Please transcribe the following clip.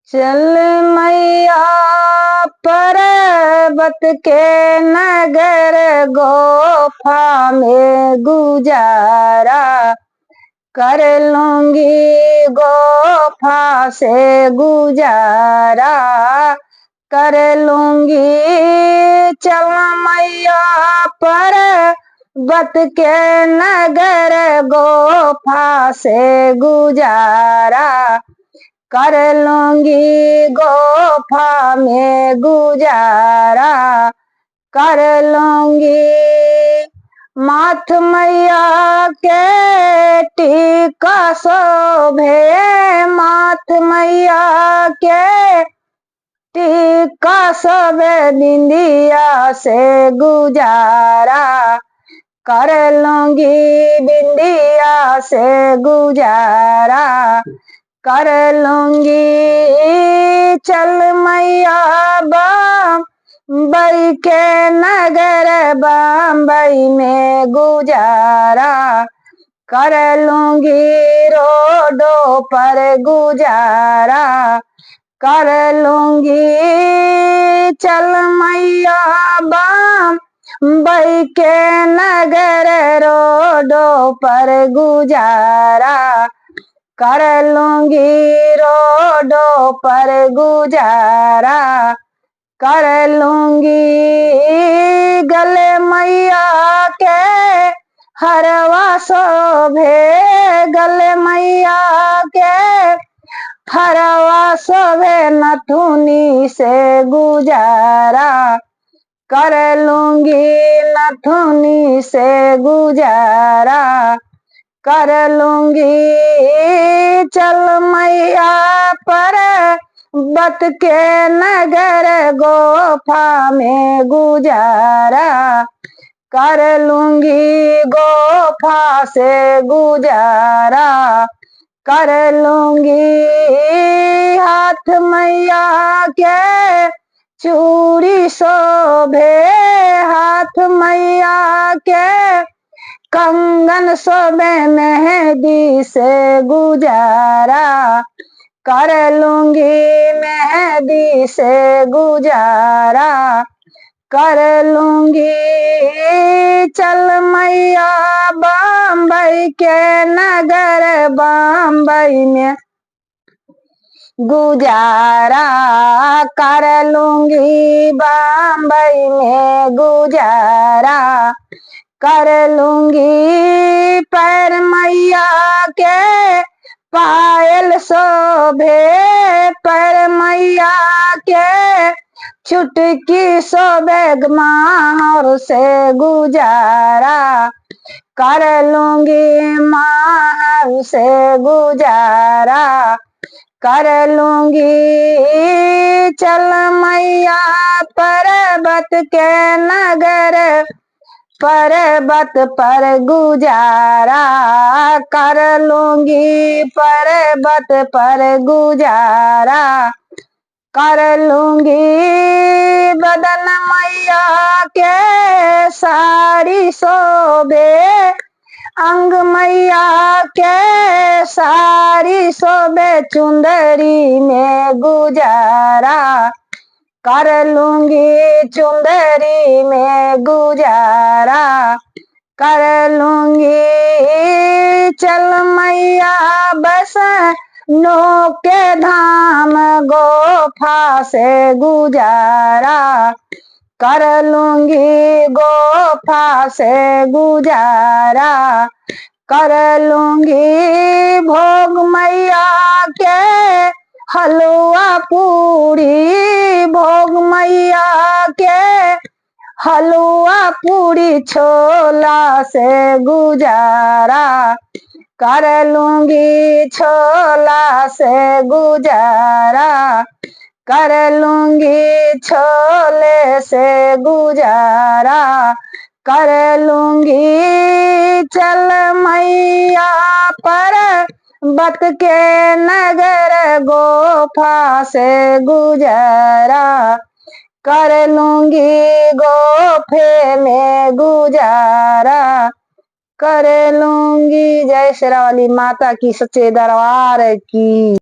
चल मैया पर्वत के नगर, गोफा में गुजारा कर लूंगी, गोफा से गुजारा कर लूंगी। चल मैया पर्वत के नगर, गोफा से गुजारा कर लूंगी, गोफा में गुजारा कर लूंगी। माथ मैया के टीका शोभे, माथ मैया के टीका शोभे, बिंदिया से गुजारा कर लूंगी, बिंदिया से गुजारा कर लूंगी। चल मैया बम्बई के नगर, बम्बई में गुजारा कर लूंगी, रोडों पर गुजारा कर लूंगी। चल मैया बम्बई के नगर, रोडों पर गुजारा कर लूंगी, रोडों पर गुजारा कर लूंगी। गले मैया के हरवा शोभे, गले मैया के हरवा शोभे, नथुनी से गुजारा कर लूंगी, नथुनी से गुजारा कर लूंगी। चल मैया पर्वत के नगर, गोफा में गुजारा कर लूंगी, गोफा से गुजारा कर लूंगी। हाथ मैया के चूड़ी शोभे, हाथ मैया के कंगन शोभे, मेहंदी से गुजारा कर लूंगी, मेहंदी से गुजारा कर लूंगी। चल मैया बम्बई के नगर, बम्बई में गुजारा कर लूंगी, बम्बई में गुजारा कर लूंगी। पैर मैया के पायल शोभे, पैर मैया के चुटकी शोभे, माहौर से गुजारा कर लूंगी, माहौर से गुजारा कर लूंगी। चल मैया पर्वत के नगर, पर्वत पर गुजारा कर लूंगी, पर्वत पर गुजारा कर लूंगी। बदन मैया के साड़ी शोभे, अंग मैया के साड़ी शोभे, चुंदरी में गुजारा कर लूंगी, चुंदरी में गुजारा कर लूंगी। चल मैया बस नो के धाम, गोफा से गुजारा कर लूंगी, गोफा से गुजारा कर लूंगी। भोग मैया के हलवा पूरी, भोग मैया के हलवा पूरी, छोला से गुजारा कर लूंगी, छोला से गुजारा कर लूंगी, छोले से गुजारा कर लूंगी। चल मैया पर्वत के नगर, गोफा से गुजारा कर लूंगी, गोफे में गुजारा कर लूंगी। जय शेरा वाली माता की, सच्चे दरबार की।